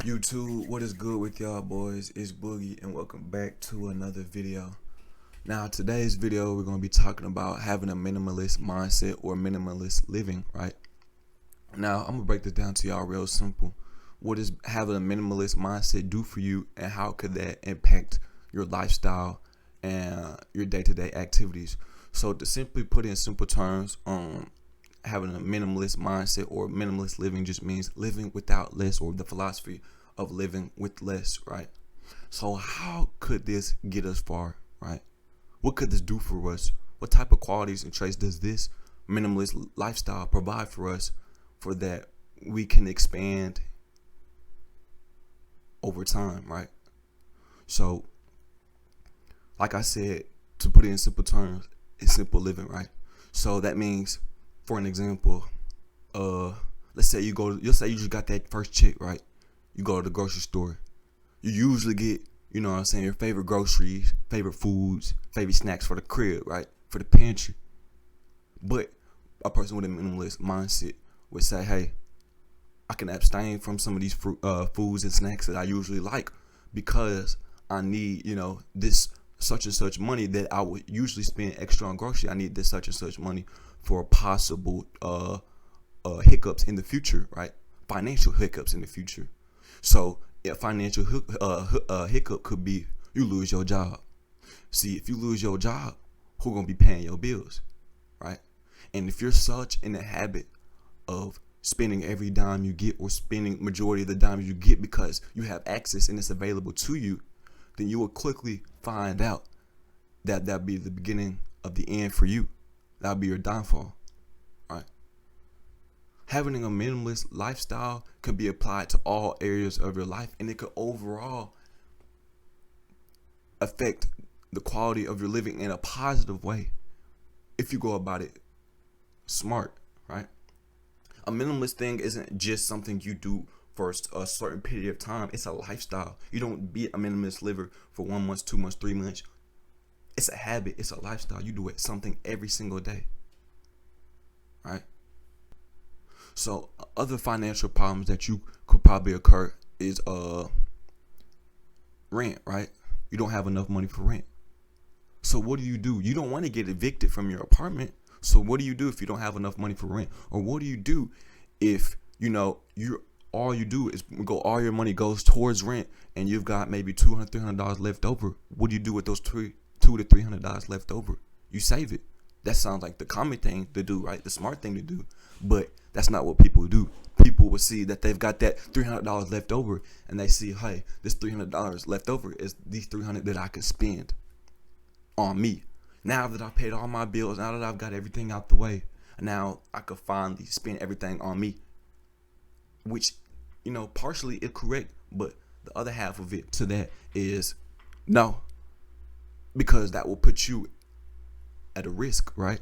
YouTube, what is good with y'all boys? It's Boogie and welcome back to another video. Now today's video we're going to be talking about having a minimalist mindset or minimalist living, right? Now I'm going to break this down to y'all real simple. What does having a minimalist mindset do for you, and how could that impact your lifestyle and your day-to-day activities? So to simply put in simple terms, having a minimalist mindset or minimalist living just means living without less, or the philosophy of living with less, right? So how could this get us far, right? What could this do for us? What type of qualities and traits does this minimalist lifestyle provide for us, for that we can expand over time, right? So like I said, to put it in simple terms, it's simple living, right? So that means, for an example, let's say you just got that first check, right? You go to the grocery store. You usually get, your favorite groceries, favorite foods, favorite snacks for the crib, right? For the pantry. But a person with a minimalist mindset would say, hey, I can abstain from some of these foods and snacks that I usually like, because I need, this such and such money that I would usually spend extra on grocery. I need this such and such money for possible hiccups in the future, right? Financial hiccups in the future. So a financial hiccup could be you lose your job. See, if you lose your job, who's gonna be paying your bills, right? And if you're such in the habit of spending every dime you get, or spending majority of the dimes you get because you have access and it's available to you, then you will quickly find out that that'll be the beginning of the end for you. That'll be your downfall, right? Having a minimalist lifestyle could be applied to all areas of your life, and it could overall affect the quality of your living in a positive way if you go about it smart, right? A minimalist thing isn't just something you do for a certain period of time. It's a lifestyle. You don't be a minimalist liver for 1 month, 2 months, 3 months. It's a habit. It's a lifestyle. You do it something every single day, right? So other financial problems that you could probably occur is rent, right? You don't have enough money for rent. So what do? You don't want to get evicted from your apartment. So what do you do if you don't have enough money for rent? Or what do you do if all your money goes towards rent, and you've got maybe $200, $300 left over? What do you do with those $200 to $300 left over? You save it. That sounds like the common thing to do, right? The smart thing to do. But that's not what people do. People will see that they've got that $300 left over, and they see, hey, this $300 left over is these $300 that I can spend on me. Now that I've paid all my bills, now that I've got everything out the way, now I could finally spend everything on me. Which, partially is correct, but the other half of it to that is no. Because that will put you at a risk, right?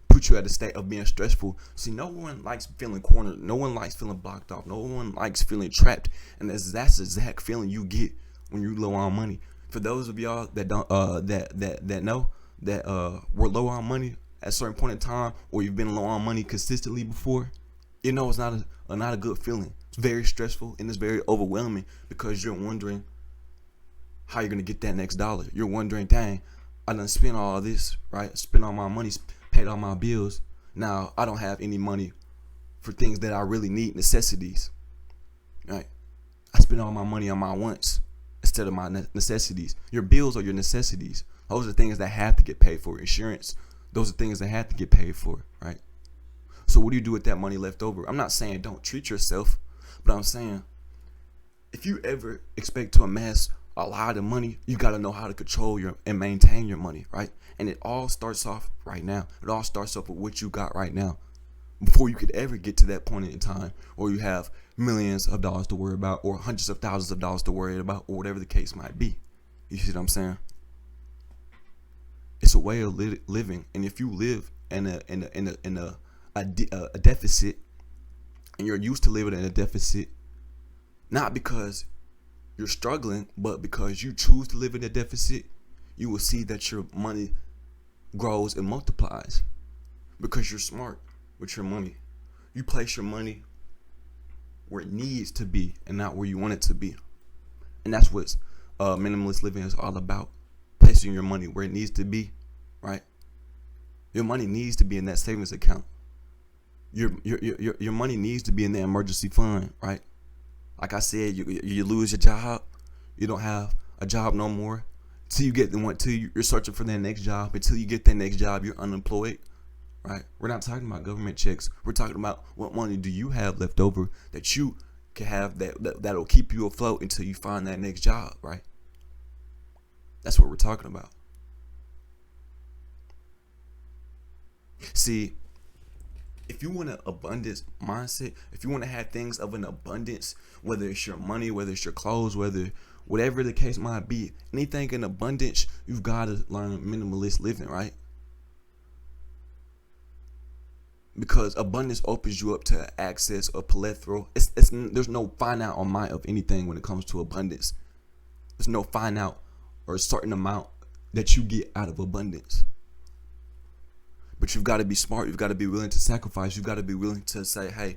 Put you at a state of being stressful. See, no one likes feeling cornered. No one likes feeling blocked off. No one likes feeling trapped. And that's the exact feeling you get when you're low on money. For those of y'all that don't that know that we're low on money at a certain point in time, or you've been low on money consistently before, it's not a good feeling. It's very stressful, and it's very overwhelming, because you're wondering how you're gonna get that next dollar. You're wondering, dang, I done spent all this, right? Spent all my money, paid all my bills. Now I don't have any money for things that I really need, necessities, right? I spend all my money on my wants instead of my necessities. Your bills are your necessities. Those are things that have to get paid for. Insurance, those are things that have to get paid for, right? So what do you do with that money left over? I'm not saying don't treat yourself, but I'm saying if you ever expect to amass a lot of money, you got to know how to control and maintain your money, right? And it all starts off right now. It all starts off with what you got right now, before you could ever get to that point in time, or you have millions of dollars to worry about, or hundreds of thousands of dollars to worry about, or whatever the case might be. You see what I'm saying? It's a way of living, and if you live in a deficit, and you're used to living in a deficit, not because you're struggling, but because you choose to live in a deficit, you will see that your money grows and multiplies, because you're smart with your money. You place your money where it needs to be and not where you want it to be. And that's what minimalist living is all about. Placing your money where it needs to be, right? Your money needs to be in that savings account. Your money needs to be in the emergency fund, right? Like I said, you lose your job, you don't have a job no more. Till you're searching for that next job. Until you get that next job, you're unemployed, right? We're not talking about government checks. We're talking about what money do you have left over that you can have that'll keep you afloat until you find that next job, right? That's what we're talking about. See, if you want an abundance mindset, if you want to have things of an abundance, whether it's your money, whether it's your clothes, whatever the case might be, anything in abundance, you've got to learn minimalist living, right? Because abundance opens you up to access a plethora. There's no finite amount of anything when it comes to abundance. There's no finite or a certain amount that you get out of abundance. But you've got to be smart. You've got to be willing to sacrifice. You've got to be willing to say, hey,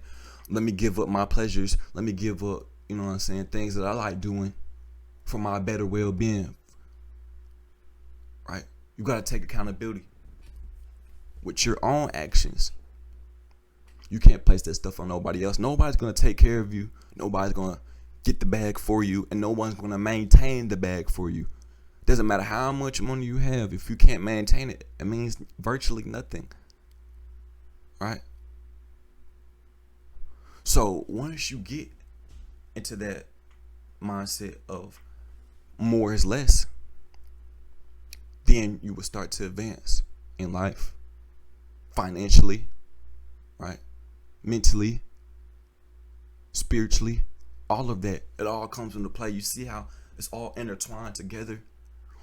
let me give up my pleasures. Let me give up, you know what I'm saying, things that I like doing for my better well-being, right? You got to take accountability with your own actions. You can't place that stuff on nobody else. Nobody's going to take care of you. Nobody's going to get the bag for you, and no one's going to maintain the bag for you. Doesn't matter how much money you have. If you can't maintain it, it means virtually nothing, right? So once you get into that mindset of more is less, then you will start to advance in life, financially, right? Mentally, spiritually, all of that. It all comes into play. You see how it's all intertwined together.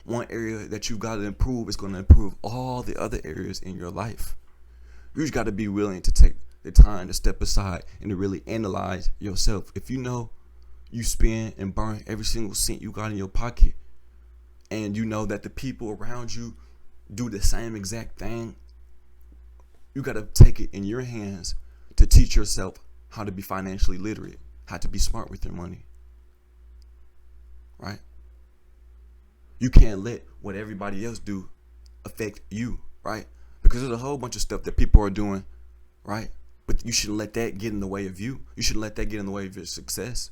One area that you've got to improve is going to improve all the other areas in your life. You just got to be willing to take the time to step aside and to really analyze yourself. If you know you spend and burn every single cent you got in your pocket, and you know that the people around you do the same exact thing, you got to take it in your hands to teach yourself how to be financially literate, how to be smart with your money, right? You can't let what everybody else do affect you, right? Because there's a whole bunch of stuff that people are doing, right? But you shouldn't let that get in the way of you. You shouldn't let that get in the way of your success.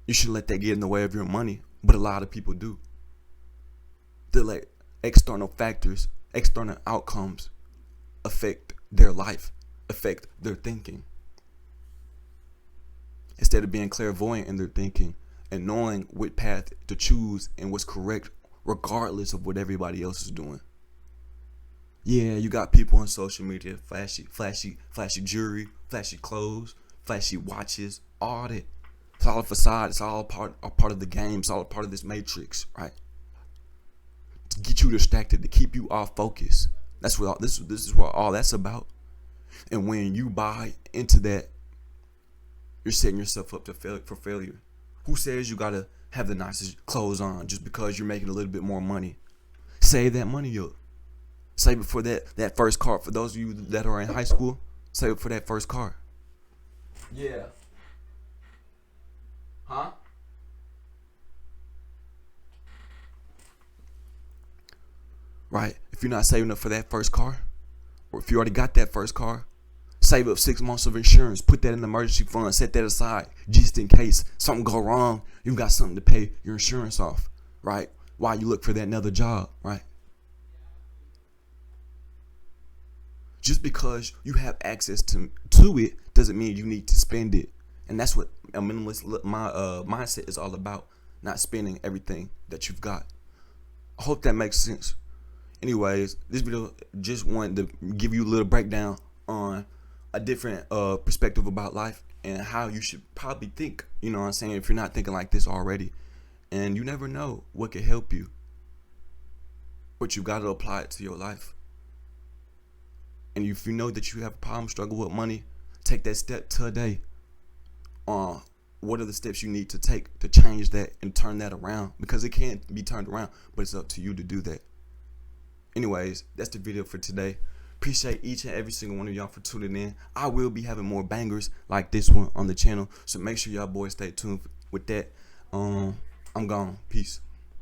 You shouldn't let that get in the way of your money. But a lot of people do. They let external factors, external outcomes affect their life, affect their thinking. Instead of being clairvoyant in their thinking and knowing what path to choose and what's correct regardless of what everybody else is doing. Yeah, you got people on social media, flashy jewelry, flashy clothes, flashy watches, all that. It's all a facade. It's all part of the game. It's all part of this matrix, right? To get you distracted, to keep you off focus. That's what this is what all that's about. And when you buy into that, you're setting yourself up for failure. Who says you gotta have the nicest clothes on just because you're making a little bit more money? Save that money up. Save it for that first car. For those of you that are in high school, save it for that first car. Yeah. Huh? Right? If you're not saving up for that first car, or if you already got that first car, save up 6 months of insurance. Put that in the emergency fund. Set that aside just in case something go wrong. You've got something to pay your insurance off, right? While you look for that another job, right? Just because you have access to it doesn't mean you need to spend it. And that's what a minimalist mindset is all about. Not spending everything that you've got. I hope that makes sense. Anyways, this video just wanted to give you a little breakdown on a different perspective about life and how you should probably think, you know what I'm saying, if you're not thinking like this already. And you never know what could help you, but you got to apply it to your life. And if you know that you have a problem, struggle with money, take that step today. What are the steps you need to take to change that and turn that around? Because it can't be turned around, but it's up to you to do that. Anyways, that's the video for today. Appreciate each and every single one of y'all for tuning in. I will be having more bangers like this one on the channel, so make sure y'all boys stay tuned with that. I'm gone. Peace.